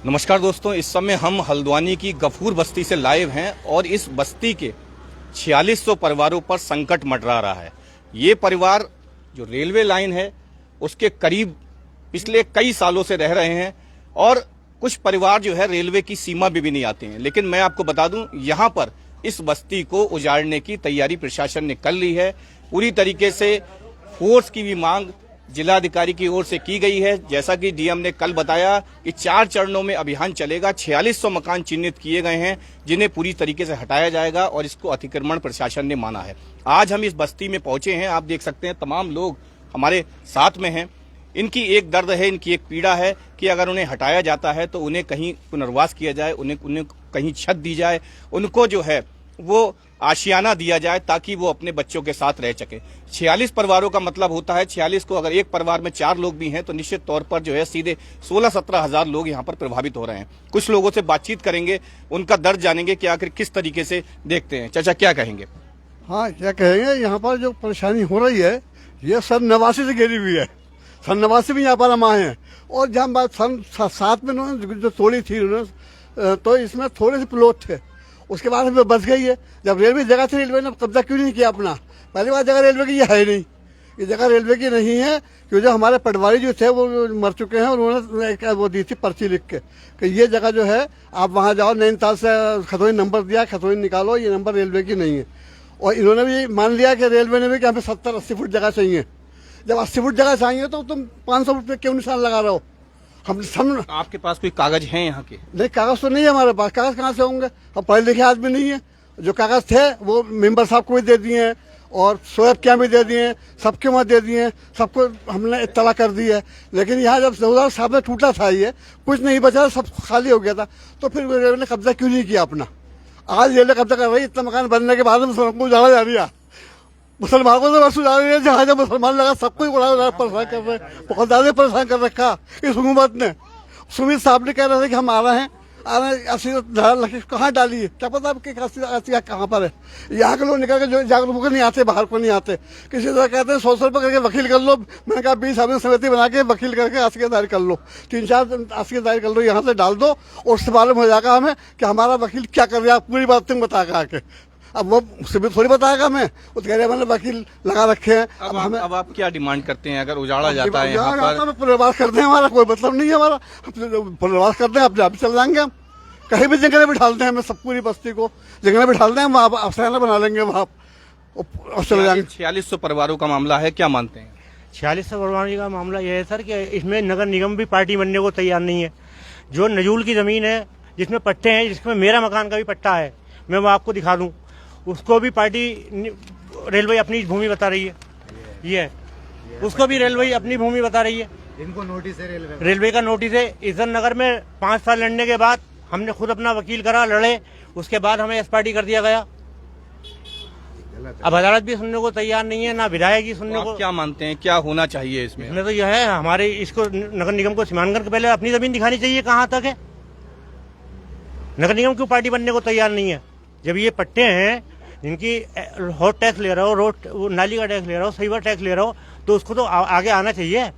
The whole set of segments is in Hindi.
नमस्कार दोस्तों, इस समय हम हल्द्वानी की गफूर बस्ती से लाइव हैं और इस बस्ती के 4600 परिवारों पर संकट मंडरा रहा है। ये परिवार जो रेलवे लाइन है उसके करीब पिछले कई सालों से रह रहे हैं और कुछ परिवार जो है रेलवे की सीमा भी नहीं आते हैं। लेकिन मैं आपको बता दूं, यहाँ पर इस बस्ती को उजाड़ने की तैयारी प्रशासन ने कर ली है। पूरी तरीके से फोर्स की भी मांग जिलाधिकारी की ओर से की गई है। जैसा कि डीएम ने कल बताया कि 4 चरणों में अभियान चलेगा। 4600 मकान चिन्हित किए गए हैं जिन्हें पूरी तरीके से हटाया जाएगा और इसको अतिक्रमण प्रशासन ने माना है। आज हम इस बस्ती में पहुंचे हैं, आप देख सकते हैं तमाम लोग हमारे साथ में हैं। इनकी एक दर्द है, इनकी एक पीड़ा है कि अगर उन्हें हटाया जाता है तो उन्हें कहीं पुनर्वास किया जाए, उन्हें कहीं छत दी जाए, उनको जो है वो आशियाना दिया जाए ताकि वो अपने बच्चों के साथ रह सके। 46 परिवारों का मतलब होता है 46 को, अगर एक परिवार में 4 लोग भी हैं तो निश्चित तौर पर जो है सीधे 16-17 हजार लोग यहाँ पर प्रभावित हो रहे हैं। कुछ लोगों से बातचीत करेंगे, उनका दर्द जानेंगे कि आखिर किस तरीके से देखते हैं। चाचा क्या कहेंगे? हाँ, क्या कहेंगे, यहाँ पर जो परेशानी हो रही है ये सन 89 से घिरी हुई है। सन 89 में यहाँ पर हम आए हैं और जहाँ बात सन 7 में उन्होंने जो तोड़ी थी उन्होंने, तो इसमें थोड़े से प्लॉट थे, उसके बाद हमें बच गई है। जब रेलवे जगह थी, रेलवे ने कब्जा क्यों नहीं किया अपना? पहली बार जगह रेलवे की ये है नहीं, ये जगह रेलवे की नहीं है। क्यों जो हमारे पटवारी जो थे वो मर चुके हैं और उन्होंने एक वो दी थी पर्ची लिख के कि ये जगह जो है आप वहाँ जाओ, नैनीताल से खतौनी नंबर दिया, खतौनी निकालो, ये नंबर रेलवे की नहीं है। और इन्होंने भी मान लिया कि रेलवे ने भी कि हमें 70-80 फुट जगह चाहिए। जब 80 फुट जगह चाहिए तो तुम 500 फुट पे क्यों निशान लगा रहे हो? हम आपके पास कोई कागज हैं यहाँ के? नहीं, कागज तो नहीं है हमारे पास। कागज कहाँ से होंगे? हम पढ़े लिखे आदमी नहीं है। जो कागज थे वो मेंबर साहब को भी दे दिए हैं और शोएब क्या भी दे दिए हैं, सबके वहाँ दे दिए हैं, सबको हमने इत्तला कर दी है। लेकिन यहाँ जब 2007 में टूटा था, ये कुछ नहीं बचा, सब खाली हो गया था, तो फिर रेलवे ने कब्जा क्यों नहीं किया अपना? आज रेलवे कब्जा कर रही है। इतना मकान बनने के बाद में सबको उजाड़ा जा रही है। मुसलमानों को तो बस उजाड़ रही है, जहाँ जहाँ मुसलमान लगा सबको परेशान कर रहे हैं। बहुत ज्यादा परेशान कर रखा इस हुकूमत ने। सुमित साहब ने कह रहे थे कि हम आ रहे हैं, कहाँ डाली है, क्या पता आपके कहाँ पर है। यहाँ के लोग निकल के जो जागरूक होकर नहीं आते, बाहर को नहीं आते। किसी तरह कहते हैं 100 रुपये करके वकील कर लो। मैंने कहा 20 आदमी समिति बना के वकील करके आसियादारी कर लो, 3-4 आसियादारी कर लो, यहाँ से डाल दो और उससे मालूम हो जाएगा हमें कि हमारा वकील क्या कर रहा है। पूरी बात तुम बता के आके, अब वो सिर्फ थोड़ी बताएगा हमें, वो कह रहे मैंने वकील लगा रखे हैं। अब आप क्या डिमांड करते हैं अगर उजाड़ा जाता है यहाँ पर? पुनर्वास करते हैं, हमारा कोई मतलब नहीं है। हमारा पुनर्वास करते हैं, अपने आप चल जाएंगे हम। कहीं भी जंगल में बिठालते हैं हमें, सब पूरी बस्ती को जंगल में बिठालते हैं, हम अफसाना बना लेंगे वहाँ और चले जाएंगे। 4600 परिवारों का मामला है, क्या मानते हैं? 4600 परिवारों का मामला यह है सर कि इसमें नगर निगम भी पार्टी बनने को तैयार नहीं है। जो नजूल की जमीन है जिसमें पट्टे हैं, जिसमें मेरा मकान का भी पट्टा है, मैं वो आपको दिखा दूं, उसको भी पार्टी रेलवे अपनी भूमि बता रही है। ये उसको भी रेलवे अपनी भूमि बता रही है। इनको नोटिस है रेलवे का नोटिस है। इज्जत नगर में 5 साल लड़ने के बाद हमने खुद अपना वकील करा, लड़े, उसके बाद हमें एसपार्टी कर दिया गया। अब अदालत भी सुनने को तैयार नहीं है, ना विधायक ही सुनने को। क्या मानते हैं क्या होना चाहिए इसमें? तो यह है हमारे इसको नगर निगम को सीमांकन के पहले अपनी जमीन दिखानी चाहिए कहाँ तक है। नगर निगम क्यों पार्टी बनने को तैयार नहीं है? जब ये पट्टे हैं जिनकी रोड टैक्स ले रहा हो, रोड नाली का टैक्स ले रहा हो, सीवर टैक्स ले रहा हो, तो उसको तो आगे आना चाहिए।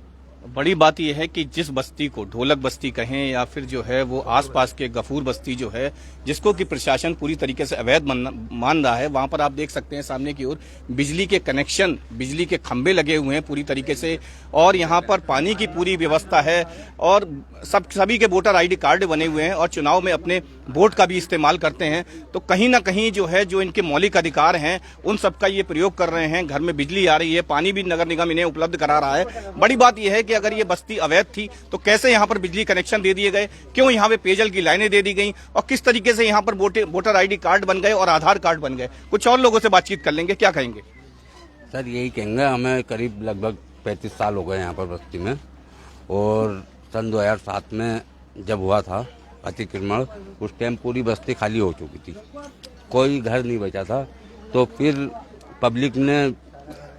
बड़ी बात यह है कि जिस बस्ती को ढोलक बस्ती कहें या फिर जो है वो आसपास के गफूर बस्ती जो है, जिसको कि प्रशासन पूरी तरीके से अवैध मान रहा है, वहां पर आप देख सकते हैं सामने की ओर बिजली के कनेक्शन, बिजली के खंभे लगे हुए हैं पूरी तरीके से, और यहाँ पर पानी की पूरी व्यवस्था है और सभी के वोटर ID कार्ड बने हुए हैं और चुनाव में अपने वोट का भी इस्तेमाल करते हैं। तो कहीं ना कहीं जो है जो इनके मौलिक अधिकार हैं उन सबका ये प्रयोग कर रहे हैं। घर में बिजली आ रही है, पानी भी नगर निगम इन्हें उपलब्ध करा रहा है। बड़ी बात यह है कि अगर ये बस्ती अवैध थी तो कैसे यहाँ पर बिजली कनेक्शन दे दिए गए, क्यों यहाँ पे पेयजल की लाइनें दे दी गई और किस तरीके से यहाँ पर वोटर ID कार्ड बन गए और आधार कार्ड बन गए। कुछ और लोगों से बातचीत कर लेंगे, क्या कहेंगे? सर यही कहेंगे, हमें करीब लगभग 35 साल हो गए यहाँ पर बस्ती में, और सन 2007 में जब हुआ था अतिक्रमण, उस टाइम पूरी बस्ती खाली हो चुकी थी, कोई घर नहीं बचा था। तो फिर पब्लिक ने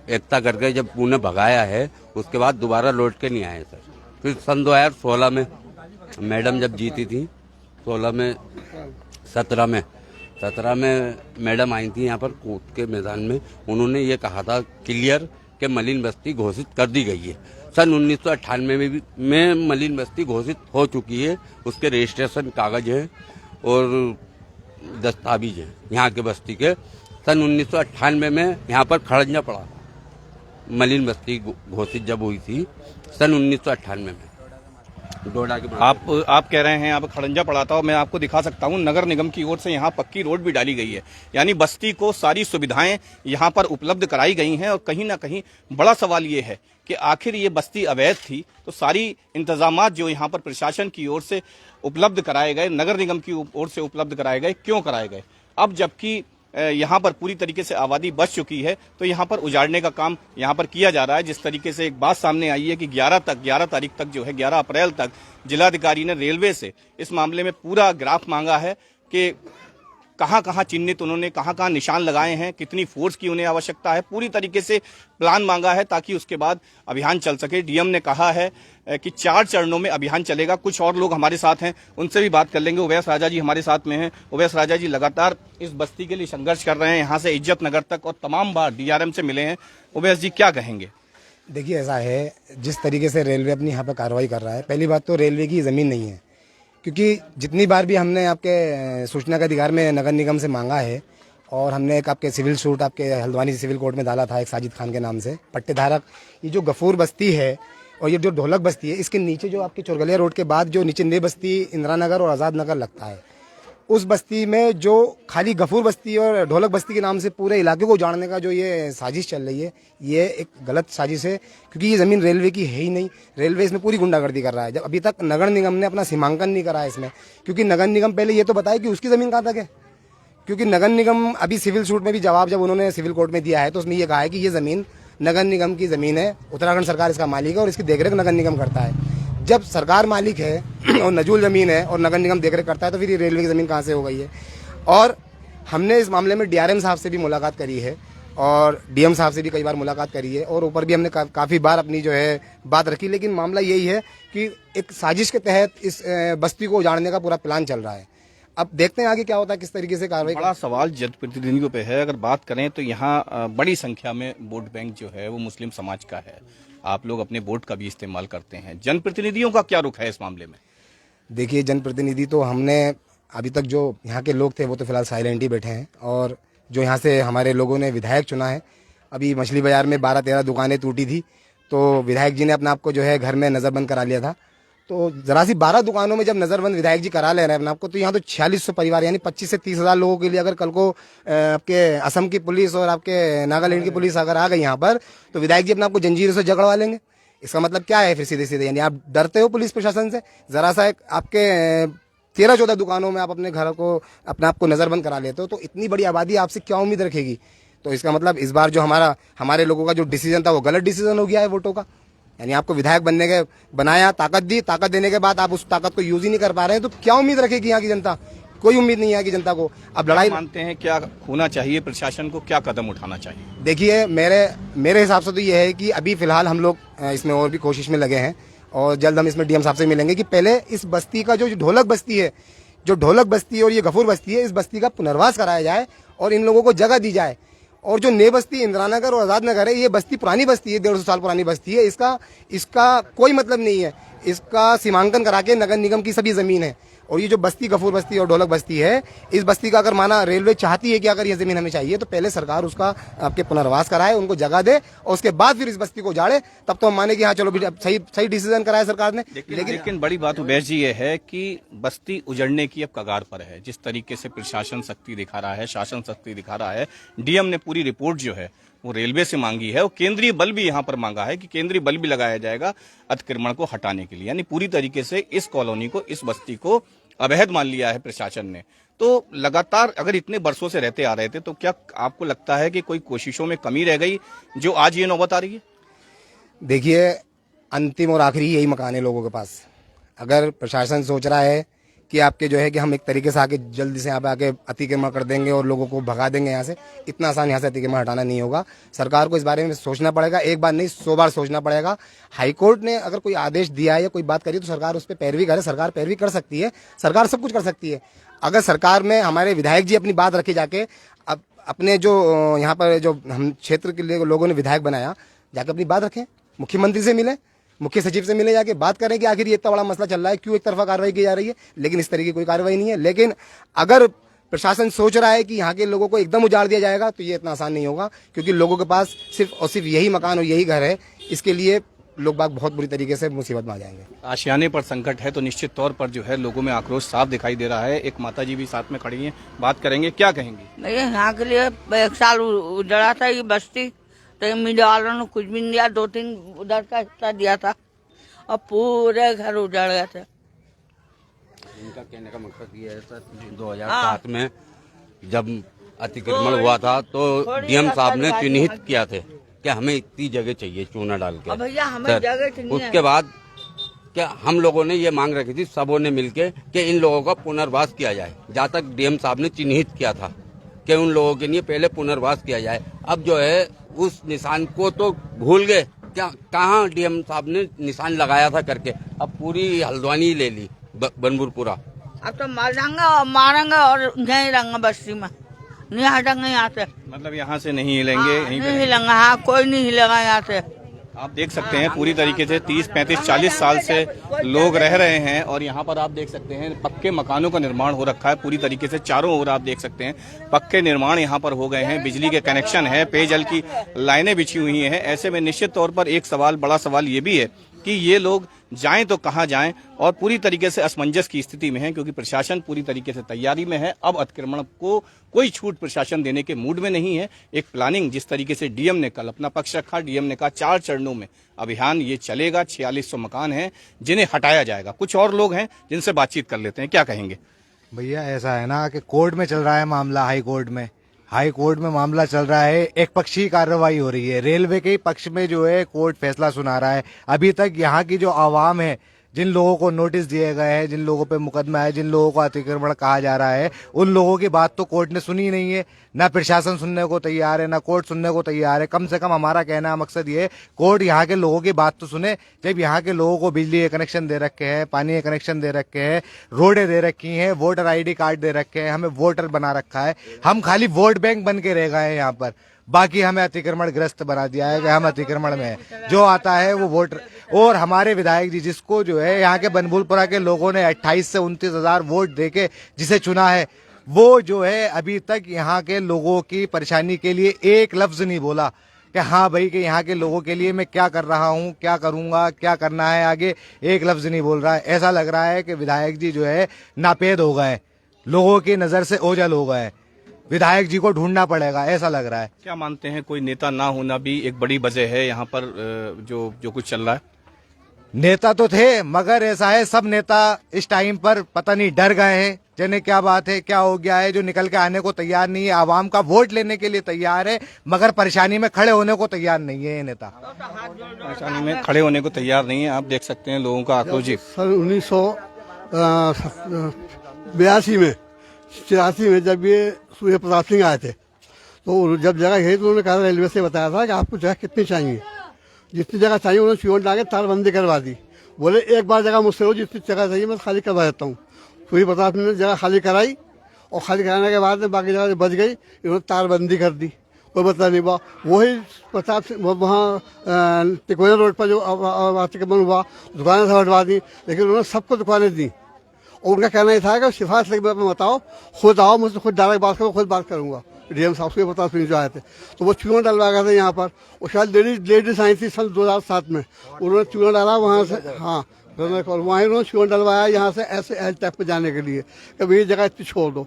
एकता करके जब उन्हें भगाया है, उसके बाद दोबारा लौट के नहीं आए सर। फिर सन 2016 में मैडम जब जीती थी, 17 में मैडम आई थी यहाँ पर कोर्ट के मैदान में, उन्होंने ये कहा था क्लियर कि मलिन बस्ती घोषित कर दी गई है। सन 1998 में मलिन बस्ती घोषित हो चुकी है। उसके रजिस्ट्रेशन कागज है और दस्तावेज है यहाँ के बस्ती के। सन 1998 में यहाँ पर खड़ंजा पड़ा, मलिन बस्ती घोषित जब हुई थी सन 1998 में डोडा के। आप कह रहे हैं आप खड़ंजा पड़ा था, और मैं आपको दिखा सकता हूं नगर निगम की ओर से यहाँ पक्की रोड भी डाली गई है, यानी बस्ती को सारी सुविधाएं यहाँ पर उपलब्ध कराई गई हैं। और कहीं ना कहीं बड़ा सवाल ये है कि आखिर ये बस्ती अवैध थी तो सारी इंतजामात जो यहाँ पर प्रशासन की ओर से उपलब्ध कराए गए, नगर निगम की ओर से उपलब्ध कराए गए, क्यों कराए गए? अब जबकि यहाँ पर पूरी तरीके से आबादी बच चुकी है तो यहाँ पर उजाड़ने का काम यहाँ पर किया जा रहा है। जिस तरीके से एक बात सामने आई है कि 11 तारीख तक जो है 11 अप्रैल तक जिलाधिकारी ने रेलवे से इस मामले में पूरा ग्राफ मांगा है कि कहाँ कहाँ चिन्हित उन्होंने कहाँ कहाँ निशान लगाए हैं, कितनी फोर्स की उन्हें आवश्यकता है, पूरी तरीके से प्लान मांगा है ताकि उसके बाद अभियान चल सके। डीएम ने कहा है कि 4 चरणों में अभियान चलेगा। कुछ और लोग हमारे साथ हैं, उनसे भी बात कर लेंगे। उवैस राजा जी हमारे साथ में हैं। उवैस राजा जी लगातार इस बस्ती के लिए संघर्ष कर रहे हैं, यहाँ से इज्जत नगर तक, और तमाम बार डीआरएम से मिले हैं। उवैस जी क्या कहेंगे? देखिए, ऐसा है, जिस तरीके से रेलवे अपनी यहाँ पर कार्रवाई कर रहा है, पहली बात तो रेलवे की ज़मीन नहीं है, क्योंकि जितनी बार भी हमने आपके सूचना के अधिकार में नगर निगम से मांगा है और हमने एक आपके सिविल सूट आपके हल्द्वानी सिविल कोर्ट में डाला था एक साजिद खान के नाम से पट्टेधारक। ये जो गफूर बस्ती है और ये जो ढोलक बस्ती है, इसके नीचे जो आपके चोरगलिया रोड के बाद जो नीचे नई बस्ती इंदिरा नगर और आज़ाद नगर लगता है, उस बस्ती में जो खाली गफूर बस्ती और ढोलक बस्ती के नाम से पूरे इलाके को उजाड़ने का जो ये साजिश चल रही है, ये एक गलत साजिश है, क्योंकि ये ज़मीन रेलवे की है ही नहीं। रेलवे इसमें पूरी गुंडागर्दी कर रहा है, जब अभी तक नगर निगम ने अपना सीमांकन नहीं करा है इसमें। क्योंकि नगर निगम पहले ये तो बताए कि उसकी ज़मीन कहाँ तक है, क्योंकि नगर निगम अभी सिविल सूट में भी जवाब जब उन्होंने सिविल कोर्ट में दिया है तो उसमें ये कहा है कि ये ज़मीन नगर निगम की ज़मीन है, उत्तराखंड सरकार इसका मालिक है और इसकी देखरेख नगर निगम करता है। जब सरकार मालिक है और नजूल ज़मीन है और नगर निगम देखरेख करता है तो फिर ये रेलवे की ज़मीन कहाँ से हो गई है? और हमने इस मामले में डीआरएम साहब से भी मुलाकात करी है और डीएम साहब से भी कई बार मुलाकात करी है और ऊपर भी हमने काफ़ी बार अपनी जो है बात रखी, लेकिन मामला यही है कि एक साजिश के तहत इस बस्ती को उजाड़ने का पूरा प्लान चल रहा है। अब देखते हैं आगे क्या होता है, किस तरीके से कार्रवाई। बड़ा सवाल जनप्रतिनिधियों पे है। अगर बात करें तो यहाँ बड़ी संख्या में वोट बैंक जो है वो मुस्लिम समाज का है। आप लोग अपने वोट का भी इस्तेमाल करते हैं, जनप्रतिनिधियों का क्या रुख है इस मामले में? देखिए, जनप्रतिनिधि तो हमने अभी तक जो यहाँ के लोग थे वो तो फिलहाल साइलेंट ही बैठे हैं, और जो यहाँ से हमारे लोगों ने विधायक चुना है, अभी मछली बाजार में 12-13 दुकानें टूटी थी तो विधायक जी ने अपने आप को जो है घर में नज़रबंद करा लिया था। तो जरा सी 12 दुकानों में जब नज़रबंद विधायक जी करा ले रहे हैं अपने आपको, तो यहाँ तो 4600 परिवार यानी 25 से 30 हज़ार लोगों के लिए अगर कल को आपके असम की पुलिस और आपके नागालैंड की पुलिस अगर आ गई यहाँ पर तो विधायक जी अपने आपको जंजीरों से जकड़वा लेंगे। इसका मतलब क्या है फिर सीधे सीधे? यानी आप डरते हो पुलिस प्रशासन से? जरा सा आपके 13-14 दुकानों में आप अपने घर को अपने आप को नज़रबंद करा लेते हो तो इतनी बड़ी आबादी आपसे क्या उम्मीद रखेगी? तो इसका मतलब इस बार जो हमारे लोगों का जो डिसीजन था वो गलत डिसीजन हो गया है वोटों का। यानी आपको विधायक बनने के बनाया, ताकत दी, ताकत देने के बाद आप उस ताकत को यूज ही नहीं कर पा रहे हैं, तो क्या उम्मीद रखेगी यहाँ की जनता? कोई उम्मीद नहीं है कि जनता को। अब लड़ाई मानते हैं क्या होना चाहिए, प्रशासन को क्या कदम उठाना चाहिए? देखिए, मेरे हिसाब से तो ये है कि अभी फिलहाल हम लोग इसमें और भी कोशिश में लगे हैं और जल्द हम इसमें डीएम साहब से मिलेंगे कि पहले इस बस्ती का जो ढोलक बस्ती है, जो ढोलक बस्ती और ये गफूर बस्ती है, इस बस्ती का पुनर्वास कराया जाए और इन लोगों को जगह दी जाए। और जो नई बस्ती इंदिरा नगर और आज़ाद नगर है, ये बस्ती पुरानी बस्ती है, 150 साल पुरानी बस्ती है, इसका कोई मतलब नहीं है। इसका सीमांकन करा के नगर निगम की सभी ज़मीन है। और ये जो बस्ती गफूर बस्ती और ढोलक बस्ती है, इस बस्ती का अगर माना रेलवे चाहती है कि अगर ये ज़मीन हमें चाहिए तो पहले सरकार उसका आपके पुनर्वास कराए, उनको जगह दे और उसके बाद फिर इस बस्ती को उजाड़े, तब तो हम माने कि हाँ चलो सही डिसीजन कराया सरकार ने। लेकिन बड़ी बात उवैस जी ये है कि बस्ती उजड़ने की अब कगार पर है। जिस तरीके से प्रशासन शक्ति दिखा रहा है, शासन शक्ति दिखा रहा है, डीएम ने पूरी रिपोर्ट जो है वो रेलवे से मांगी है और केंद्रीय बल भी यहाँ पर मांगा है कि केंद्रीय बल भी लगाया जाएगा अतिक्रमण को हटाने के लिए। यानी पूरी तरीके से इस कॉलोनी को, इस बस्ती को अवैध मान लिया है प्रशासन ने। तो लगातार अगर इतने वर्षों से रहते आ रहे थे तो क्या आपको लगता है कि कोई कोशिशों में कमी रह गई जो आज ये नौबत आ रही है? देखिए, अंतिम और आखिरी यही मकान है लोगों के पास। अगर प्रशासन सोच रहा है कि आपके जो है कि हम एक तरीके से आके जल्दी से यहाँ पे आके अतिक्रमण कर देंगे और लोगों को भगा देंगे यहाँ से, इतना आसान यहाँ से अतिक्रमण हटाना नहीं होगा। सरकार को इस बारे में सोचना पड़ेगा, एक बार नहीं 100 बार सोचना पड़ेगा। हाईकोर्ट ने अगर कोई आदेश दिया है या कोई बात करी तो सरकार उस पर पैरवी करे। सरकार पैरवी कर सकती है, सरकार सब कुछ कर सकती है। अगर सरकार में हमारे विधायक जी अपनी बात रखे जाके, अब अपने जो यहाँ पर जो हम क्षेत्र के लिए लोगों ने विधायक बनाया, जाके अपनी बात रखें, मुख्यमंत्री से मिले, मुख्य सचिव से मिले, जाके बात करें कि आखिर ये इतना बड़ा मसला चल रहा है, क्यों एक तरफा कार्रवाई की जा रही है। लेकिन इस तरीके की कोई कार्रवाई नहीं है। लेकिन अगर प्रशासन सोच रहा है कि यहाँ के लोगों को एकदम उजाड़ दिया जाएगा तो ये इतना आसान नहीं होगा, क्योंकि लोगों के पास सिर्फ और सिर्फ यही मकान और यही घर है। इसके लिए लोग बाग बहुत बुरी तरीके से मुसीबत में आ जाएंगे। आशियाने पर संकट है तो निश्चित तौर पर जो है लोगों में आक्रोश साफ दिखाई दे रहा है। एक माताजी भी साथ में खड़ी हैं, बात करेंगे, क्या कहेंगी? भैया यहाँ के लिए 1 साल उजड़ा था ये बस्ती, तो मीडिया वालों ने कुछ भी नहीं दिया, 2-3 उधर का हिस्सा दिया था और पूरे घर उजड़ गए थे। इनका कहने का मकसद ये है सर, 2007 में जब अतिक्रमण हुआ था तो डीएम साहब ने चिन्हित किया थे कि हमें इतनी जगह चाहिए चूना डाल के। भैया हमें सर, जगह चाहिए। उसके बाद क्या हम लोगों ने ये मांग रखी थी सबों ने मिलके कि इन लोगों का पुनर्वास किया जाए। जहाँ तक डीएम साहब ने चिन्हित किया था कि उन लोगों के लिए पहले पुनर्वास किया जाए। अब जो है उस निशान को तो भूल गए, क्या कहाँ डीएम साहब ने निशान लगाया था करके। अब पूरी हल्द्वानी ले ली बनपुरपुरा। अब तो मार जाएंगे और मारेंगे और यहीं रहेंगे बस्ती में, नहीं हटेंगे यहाँ से। मतलब यहाँ से नहीं हिलेंगे, यहीं पे नहीं हिलेंगे, हाँ कोई नहीं हिलेगा यहाँ से। आप देख सकते हैं पूरी तरीके से 30, 35, 40 साल से लोग रह रहे हैं और यहाँ पर आप देख सकते हैं पक्के मकानों का निर्माण हो रखा है पूरी तरीके से। चारों ओर आप देख सकते हैं पक्के निर्माण यहाँ पर हो गए हैं, बिजली के कनेक्शन है, पेयजल की लाइनें बिछी हुई हैं। ऐसे में निश्चित तौर पर एक सवाल, बड़ा सवाल ये भी है कि ये लोग जाएं तो कहां जाएं, और पूरी तरीके से असमंजस की स्थिति में है, क्योंकि प्रशासन पूरी तरीके से तैयारी में है। अब अतिक्रमण को कोई छूट प्रशासन देने के मूड में नहीं है। एक प्लानिंग जिस तरीके से डीएम ने कल अपना पक्ष रखा, डीएम ने कहा 4 चरणों में अभियान ये चलेगा, 4600 मकान हैं जिन्हें हटाया जाएगा। कुछ और लोग हैं जिनसे बातचीत कर लेते हैं, क्या कहेंगे? भैया ऐसा है ना कि कोर्ट में चल रहा है मामला, हाई कोर्ट में मामला चल रहा है, एक पक्षीय कार्रवाई हो रही है। रेलवे के पक्ष में जो है कोर्ट फैसला सुना रहा है। अभी तक यहाँ की जो आवाम है, जिन लोगों को नोटिस दिए गए हैं, जिन लोगों पे मुकदमा है, जिन लोगों को अतिक्रमण कहा जा रहा है, उन लोगों की बात तो कोर्ट ने सुनी नहीं है। ना प्रशासन सुनने को तैयार है, ना कोर्ट सुनने को तैयार है। कम से कम हमारा कहना मकसद ये, कोर्ट यहाँ के लोगों की बात तो सुने। जब यहाँ के लोगों को बिजली के कनेक्शन दे रखे हैं, पानी के कनेक्शन दे रखे हैं, रोडें दे रखी हैं, वोटर ID कार्ड दे रखे हैं, हमें वोटर बना रखा है, हम खाली वोट बैंक बन के रह गए हैं यहाँ पर। बाकी हमें अतिक्रमण ग्रस्त बना दिया है कि हम अतिक्रमण में है, जो आता है वो वोटर। और हमारे विधायक जी, जिसको जो है यहाँ के बनपुरपुरा के लोगों ने 28 से 29 हजार वोट देके जिसे चुना है, वो जो है अभी तक यहाँ के लोगों की परेशानी के लिए एक लफ्ज नहीं बोला कि हाँ भाई कि यहाँ के लोगों के लिए मैं क्या कर रहा हूँ, क्या करूँगा, क्या करना है आगे, एक लफ्ज नहीं बोल रहा है। ऐसा लग रहा है कि विधायक जी जो है नापेद हो गए, लोगों की नजर से ओझल हो गए, विधायक जी को ढूंढना पड़ेगा, ऐसा लग रहा है। क्या मानते हैं कोई नेता ना होना भी एक बड़ी वजह है यहाँ पर जो कुछ चल रहा है? नेता तो थे, मगर ऐसा है सब नेता इस टाइम पर पता नहीं डर गए हैं, जाने क्या बात है, क्या हो गया है, जो निकल के आने को तैयार नहीं है। आवाम का वोट लेने के लिए तैयार है, मगर परेशानी में खड़े होने को तैयार नहीं है ये नेता। परेशानी में खड़े होने को तैयार नहीं है। आप देख सकते हैं लोगों का आक्रोश। सन 1982 में 84 में जब ये सूर्य प्रताप सिंह आए थे, तो जब जगह गई तो उन्होंने कहा, रेलवे से बताया था कि आपको जगह कितनी चाहिए। जितनी जगह चाहिए उन्होंने चून डाल के तारबंदी करवा दी। बोले एक बार जगह मुझसे हो, जितनी जगह चाहिए मैं खाली करवा देता हूँ। सूर्य प्रताप सिंह ने जगह खाली कराई और खाली कराने के बाद बाकी जगह बच गई, इन्होंने तारबंदी कर दी, कोई मतलब नहीं हुआ। वही प्रताप सिंह वहाँ टिकोया रोड पर जो अतिक्रमण हुआ, दुकानें सब हटवा दी, लेकिन उन्होंने सबको दुकानें दी। और उनका कहना ये था कि सिफारिश लेके बताओ, खुद आओ, मुझसे खुद डायरेक्ट बात करो, खुद बात करूंगा। डीएम साहब से प्रताप सिंह जो आए थे, तो वो चूना डलवा गए थे यहाँ पर। और शायद लेडीज आई थी सन 2007 में, उन्होंने चूना डाला वहाँ से, हाँ वहाँ उन्होंने चूना डलवाया यहाँ से ऐसे एल टैप पे जाने के लिए कि भाई ये जगह इतनी छोड़ दो।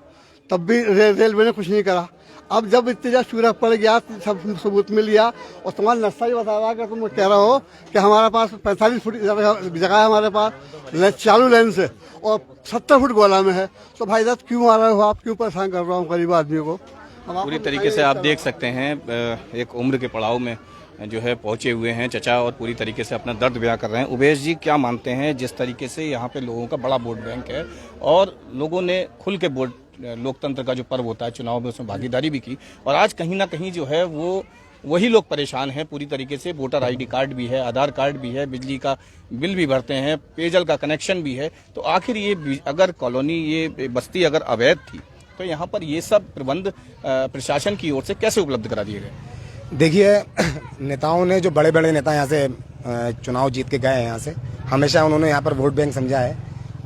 तब भी रेलवे ने कुछ नहीं करा। अब जब इतनी जगह चूरा पड़ गया, सब सबूत मिल गया, और तुम्हारा नक्शा ही बता रहा कि तुम कह रहे हो कि हमारे पास 45 फुट जगह है हमारे पास चालू लेन से, और 70 फुट गोला में है। तो भाई साहब क्यों आ रहे हो आप, क्यों परेशान कर रहा हूँ गरीब आदमी को? पूरी तरीके से आप देख सकते हैं एक उम्र के पड़ाव में जो है पहुंचे हुए हैं चचा, और पूरी तरीके से अपना दर्द बयां कर रहे हैं। उमेश जी, क्या मानते हैं, जिस तरीके से यहाँ पे लोगों का बड़ा वोट बैंक है और लोगों ने खुल के वोट, लोकतंत्र का जो पर्व होता है चुनाव में, उसमें भागीदारी भी की, और आज कहीं ना कहीं जो है वो वही लोग परेशान हैं पूरी तरीके से। वोटर ID कार्ड भी है, आधार कार्ड भी है, बिजली का बिल भी भरते हैं, पेयजल का कनेक्शन भी है। तो आखिर ये अगर कॉलोनी, ये बस्ती अगर अवैध थी, तो यहाँ पर ये सब प्रबंध प्रशासन की ओर से कैसे उपलब्ध करा दिए गए? देखिए, नेताओं ने, जो बड़े बड़े नेता यहाँ से चुनाव जीत के गए हैं यहाँ से। हमेशा उन्होंने यहाँ पर वोट बैंक समझा है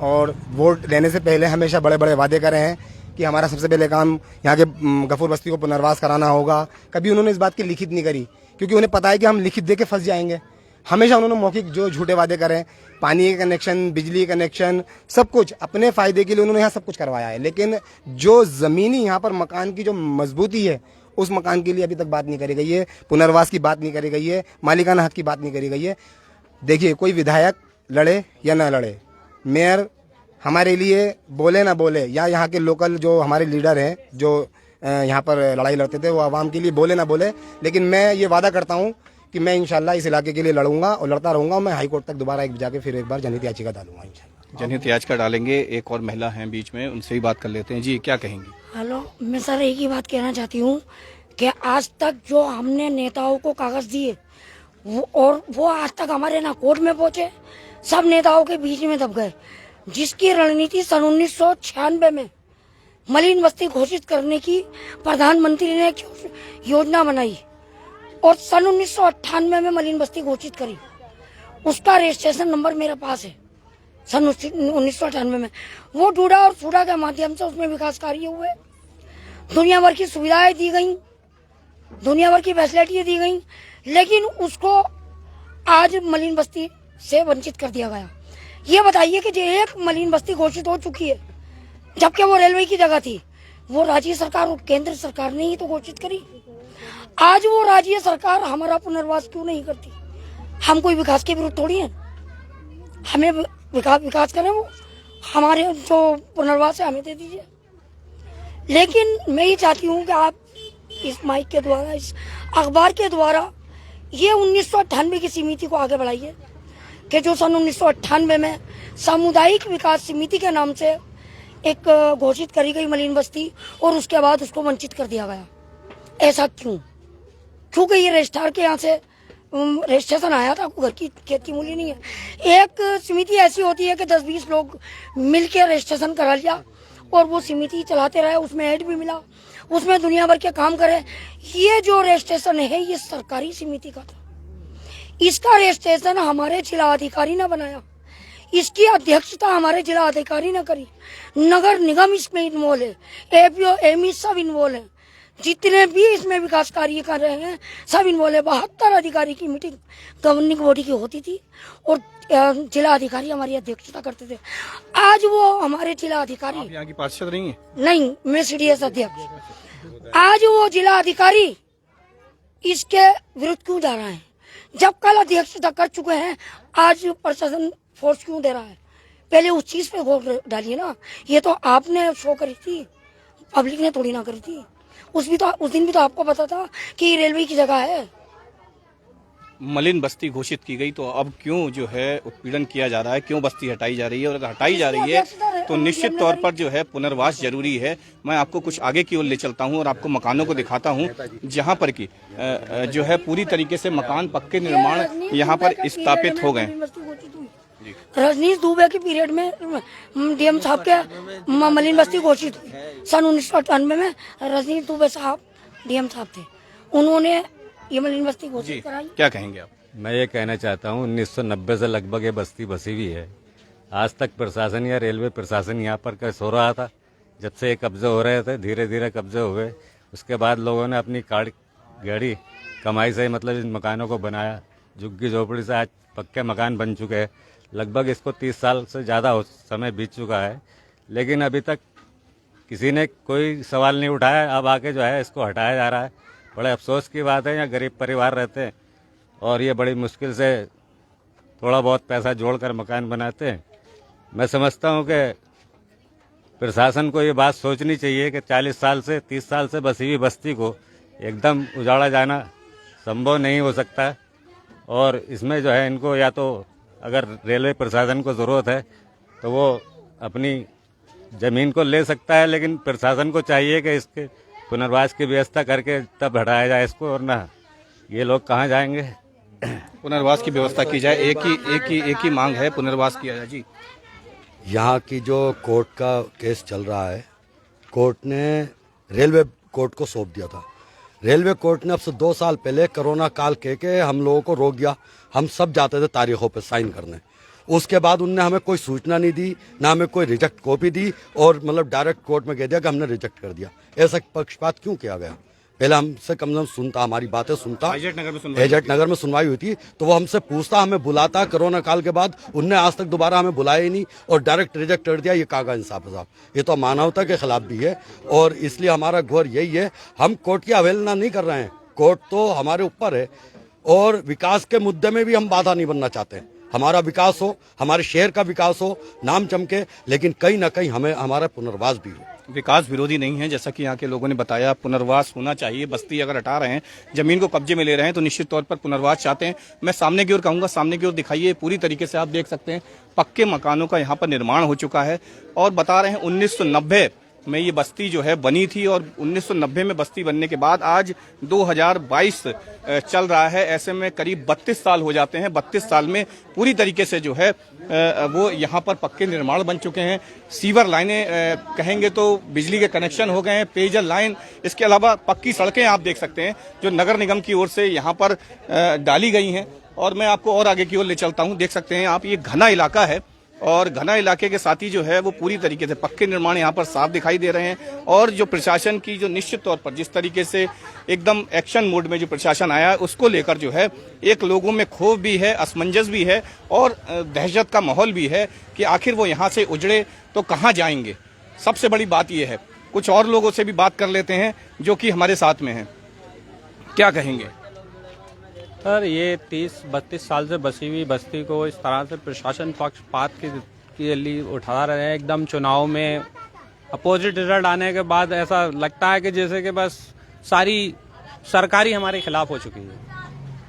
और वोट लेने से पहले हमेशा बड़े बड़े वादे करे हैं कि हमारा सबसे पहले काम यहाँ के गफूर बस्ती को पुनर्वास कराना होगा। कभी उन्होंने इस बात की लिखित नहीं करी, क्योंकि उन्हें पता है कि हम लिखित दे के फंस जाएंगे। हमेशा उन्होंने मौखिक जो झूठे वादे करे, पानी के कनेक्शन, बिजली कनेक्शन, सब कुछ अपने फायदे के लिए उन्होंने यहाँ सब कुछ करवाया है। लेकिन जो ज़मीनी यहाँ पर मकान की जो मजबूती है, उस मकान के लिए अभी तक बात नहीं करी गई है, पुनर्वास की बात नहीं करी गई है, मालिकाना हक की बात नहीं करी गई है। देखिए, कोई विधायक लड़े या ना लड़े, मेयर हमारे लिए बोले ना बोले, या यहाँ के लोकल जो हमारे लीडर हैं जो यहाँ पर लड़ाई लड़ते थे, वो आवाम के लिए बोले ना बोले, लेकिन मैं ये वादा करता हूँ कि मैं इंशाल्लाह इस इलाके के लिए लड़ूंगा और लड़ता रहूंगा। मैं हाई कोर्ट तक दोबारा जाके फिर एक बार जनहित याचिका डालूंगा इंशाल्लाह। जनहित याचिका डालेंगे। एक और महिला हैं बीच में, उनसे ही बात कर लेते हैं। जी, क्या कहेंगी? हेलो, मैं सर एक ही बात कहना चाहती हूँ कि आज तक जो हमने नेताओं को कागज दिए वो आज तक हमारे ना कोर्ट में पहुंचे, सब नेताओं के बीच में दब गए। जिसकी रणनीति सन 1996 में मलिन बस्ती घोषित करने की प्रधानमंत्री ने योजना बनाई और सन 1998 में मलिन बस्ती घोषित करी, उसका रजिस्ट्रेशन नंबर मेरे पास है। सन 1998 में वो डूडा और सूडा के माध्यम से उसमें विकास कार्य हुए, दुनिया भर की सुविधाएं दी गई, दुनिया भर की फैसिलिटी दी गई, लेकिन उसको आज मलिन बस्ती से वंचित कर दिया गया। ये बताइए कि जो एक मलिन बस्ती घोषित हो चुकी है, जबकि वो रेलवे की जगह थी, वो राज्य सरकार और केंद्र सरकार ने ही तो घोषित करी। आज वो राज्य सरकार हमारा पुनर्वास क्यों नहीं करती? हम कोई विकास के विरुद्ध थोड़ी हैं, हमें विकास करें, वो हमारे जो पुनर्वास है हमें दे दीजिए। लेकिन मैं ये चाहती हूँ कि आप इस माइक के द्वारा, इस अखबार के द्वारा ये 1998 की समिति को आगे बढ़ाइए कि जो सन 1998 में सामुदायिक विकास समिति के नाम से एक घोषित करी गई मलिन बस्ती और उसके बाद उसको वंचित कर दिया गया। ऐसा क्यों? क्योंकि ये रजिस्ट्रार के यहाँ से रजिस्ट्रेशन आया था, घर की खेत की मूल्य नहीं है। एक समिति ऐसी होती है कि 10-20 लोग मिलकर रजिस्ट्रेशन करा लिया और वो समिति चलाते रहे, उसमें ऐड भी मिला, उसमें दुनिया भर के काम करे। ये जो रजिस्ट्रेशन है ये सरकारी समिति का था, इसका रजिस्ट्रेशन हमारे जिला अधिकारी ने बनाया, इसकी अध्यक्षता हमारे जिला अधिकारी ने करी, नगर निगम इसमें इन्वॉल्व है, एपीओ एमई सब इन्वॉल्व है, जितने भी इसमें विकास कार्य कर रहे हैं सब इन्वॉल्व है। 72 अधिकारी की मीटिंग गवर्निंग बॉडी की होती थी और जिला अधिकारी हमारी अध्यक्षता करते थे। आज वो हमारे जिला अधिकारी, आप यहाँ की पार्षद नहीं है? नहीं, मैं सीडीएस अध्यक्ष। आज वो जिला अधिकारी इसके विरुद्ध क्यों जा रहे हैं? जब कल अध्यक्षता कर चुके हैं, आज प्रशासन फोर्स क्यों दे रहा है? पहले उस चीज पे गौर डालिए ना। ये तो आपने शो करी थी, पब्लिक ने थोड़ी ना करी थी। उस दिन भी तो आपको पता था कि रेलवे की जगह है। मलिन बस्ती घोषित की गई तो अब क्यों जो है उत्पीड़न किया जा रहा है? क्यों बस्ती हटाई जा रही है? और अगर हटाई जा रही है तो निश्चित तौर पर जो है पुनर्वास जरूरी है। मैं आपको कुछ आगे की ओर ले चलता हूं और आपको मकानों को दिखाता हूं, जहां पर की जो है पूरी तरीके से मकान पक्के निर्माण यहां पर स्थापित हो गए। रजनीश दुबे के पीरियड में डीएम साहब के मलिन बस्ती घोषित हुई। सन 1998 में रजनीश दुबे साहब डीएम साहब थे, उन्होंने ये मलिन बस्ती घोषित कराई। क्या कहेंगे आप? मैं ये कहना चाहता हूँ 1990 से लगभग ये बस्ती बसी हुई है। आज तक प्रशासन या रेलवे प्रशासन यहाँ पर कैसे हो रहा था? जब से ये कब्जे हो रहे थे, धीरे धीरे कब्जे हो गए। उसके बाद लोगों ने अपनी गाड़ी कमाई से मतलब इन मकानों को बनाया। झुग्गी झोपड़ी से आज पक्के मकान बन चुके हैं। लगभग इसको 30 साल से ज़्यादा समय बीत चुका है, लेकिन अभी तक किसी ने कोई सवाल नहीं उठाया। अब आके जो है इसको हटाया जा रहा है। बड़े अफसोस की बात है, यहाँ गरीब परिवार रहते हैं और ये बड़ी मुश्किल से थोड़ा बहुत पैसा जोड़कर मकान बनाते हैं। मैं समझता हूँ कि प्रशासन को ये बात सोचनी चाहिए कि 40 साल से 30 साल से बसी हुई बस्ती को एकदम उजाड़ा जाना संभव नहीं हो सकता। और इसमें जो है इनको या तो अगर रेलवे प्रशासन को ज़रूरत है तो वो अपनी ज़मीन को ले सकता है, लेकिन प्रशासन को चाहिए कि इसके पुनर्वास की व्यवस्था करके तब हटाया जाए इसको, और ना ये लोग कहाँ जाएंगे। पुनर्वास की व्यवस्था की जाए, एक ही मांग है, पुनर्वास किया जाए। जी, यहाँ की जो कोर्ट का केस चल रहा है, कोर्ट ने रेलवे कोर्ट को सौंप दिया था। रेलवे कोर्ट ने अब से 2 साल पहले कोरोना काल के हम लोगों को रोक दिया। हम सब जाते थे तारीखों पे साइन करने। उसके बाद उनने हमें कोई सूचना नहीं दी, ना हमें कोई रिजेक्ट कॉपी दी, और मतलब डायरेक्ट कोर्ट में कह दिया कि हमने रिजेक्ट कर दिया। ऐसा पक्षपात क्यों किया गया? पहले हमसे कम से कम सुनता, हमारी बातें सुनता। एजेंट नगर में सुनवाई हुई थी तो वो हमसे पूछता, हमें बुलाता। कोरोना काल के बाद उनने आज तक दोबारा हमें बुलाया ही नहीं और डायरेक्ट रिजेक्ट कर दिया। ये कागा इंसाफ है साहब, ये तो मानवता के खिलाफ भी है। और इसलिए हमारा घोर यही है, हम कोर्ट की अवहेलना नहीं कर रहे हैं, कोर्ट तो हमारे ऊपर है और विकास के मुद्दे में भी हम बाधा नहीं बनना चाहते। हमारा विकास हो, हमारे शहर का विकास हो, नाम चमके, लेकिन कहीं ना कहीं हमें हमारा पुनर्वास भी हो। विकास विरोधी नहीं है, जैसा कि यहाँ के लोगों ने बताया, पुनर्वास होना चाहिए। बस्ती अगर हटा रहे हैं, जमीन को कब्जे में ले रहे हैं तो निश्चित तौर पर पुनर्वास चाहते हैं। मैं सामने की ओर कहूंगा, सामने की ओर दिखाइए, पूरी तरीके से आप देख सकते हैं पक्के मकानों का यहाँ पर निर्माण हो चुका है। और बता रहे हैं 1990 में ये बस्ती जो है बनी थी और 1990 में बस्ती बनने के बाद आज 2022 चल रहा है। ऐसे में करीब 32 साल हो जाते हैं। 32 साल में पूरी तरीके से जो है वो यहाँ पर पक्के निर्माण बन चुके हैं। सीवर लाइनें कहेंगे तो बिजली के कनेक्शन हो गए हैं, पेयजल लाइन, इसके अलावा पक्की सड़कें आप देख सकते हैं जो नगर निगम की ओर से यहाँ पर डाली गई हैं। और मैं आपको और आगे की ओर ले चलता हूँ। देख सकते हैं आप, ये घना इलाका है और घना इलाके के साथ ही जो है वो पूरी तरीके से पक्के निर्माण यहाँ पर साफ दिखाई दे रहे हैं। और जो प्रशासन की जो निश्चित तौर पर जिस तरीके से एकदम एक्शन मोड में जो प्रशासन आया है, उसको लेकर जो है एक लोगों में क्षोभ भी है, असमंजस भी है और दहशत का माहौल भी है कि आखिर वो यहाँ से उजड़े तो कहाँ जाएंगे। सबसे बड़ी बात ये है। कुछ और लोगों से भी बात कर लेते हैं जो कि हमारे साथ में हैं। क्या कहेंगे सर? ये 30-32 साल से बसी हुई बस्ती को इस तरह से प्रशासन पक्षपात के लिए उठा रहे हैं। एकदम चुनाव में अपोजिट रिजल्ट आने के बाद ऐसा लगता है कि जैसे कि बस सारी सरकारी हमारे खिलाफ हो चुकी है।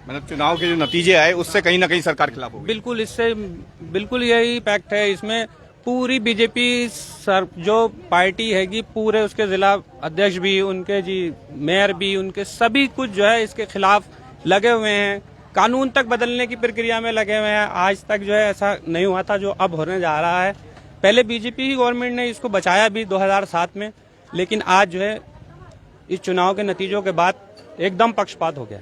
मतलब चुनाव के जो नतीजे आए उससे कहीं ना कहीं सरकार खिलाफ हो गई। बिल्कुल, इससे बिल्कुल यही इम्पैक्ट है। इसमें पूरी बीजेपी जो पार्टी है कि पूरे उसके जिला अध्यक्ष भी, उनके जी मेयर भी, उनके सभी कुछ जो है इसके खिलाफ लगे हुए हैं। कानून तक बदलने की प्रक्रिया में लगे हुए हैं। आज तक जो है ऐसा नहीं हुआ था जो अब होने जा रहा है। पहले बीजेपी ही गवर्नमेंट ने इसको बचाया भी 2007 में, लेकिन आज जो है इस चुनाव के नतीजों के बाद एकदम पक्षपात हो गया।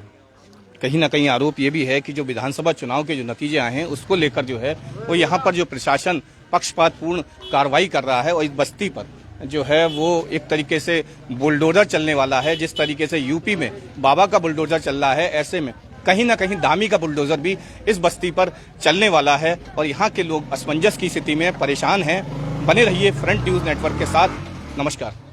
कहीं ना कहीं आरोप ये भी है कि जो विधानसभा चुनाव के जो नतीजे आए हैं उसको लेकर जो है वो यहाँ पर जो प्रशासन पक्षपातपूर्ण कार्रवाई कर रहा है और इस बस्ती पर जो है वो एक तरीके से बुलडोजर चलने वाला है। जिस तरीके से यूपी में बाबा का बुलडोजर चल रहा है, ऐसे में कहीं ना कहीं दामी का बुलडोजर भी इस बस्ती पर चलने वाला है और यहाँ के लोग असमंजस की स्थिति में परेशान हैं। बने रहिए फ्रंट न्यूज नेटवर्क के साथ। नमस्कार।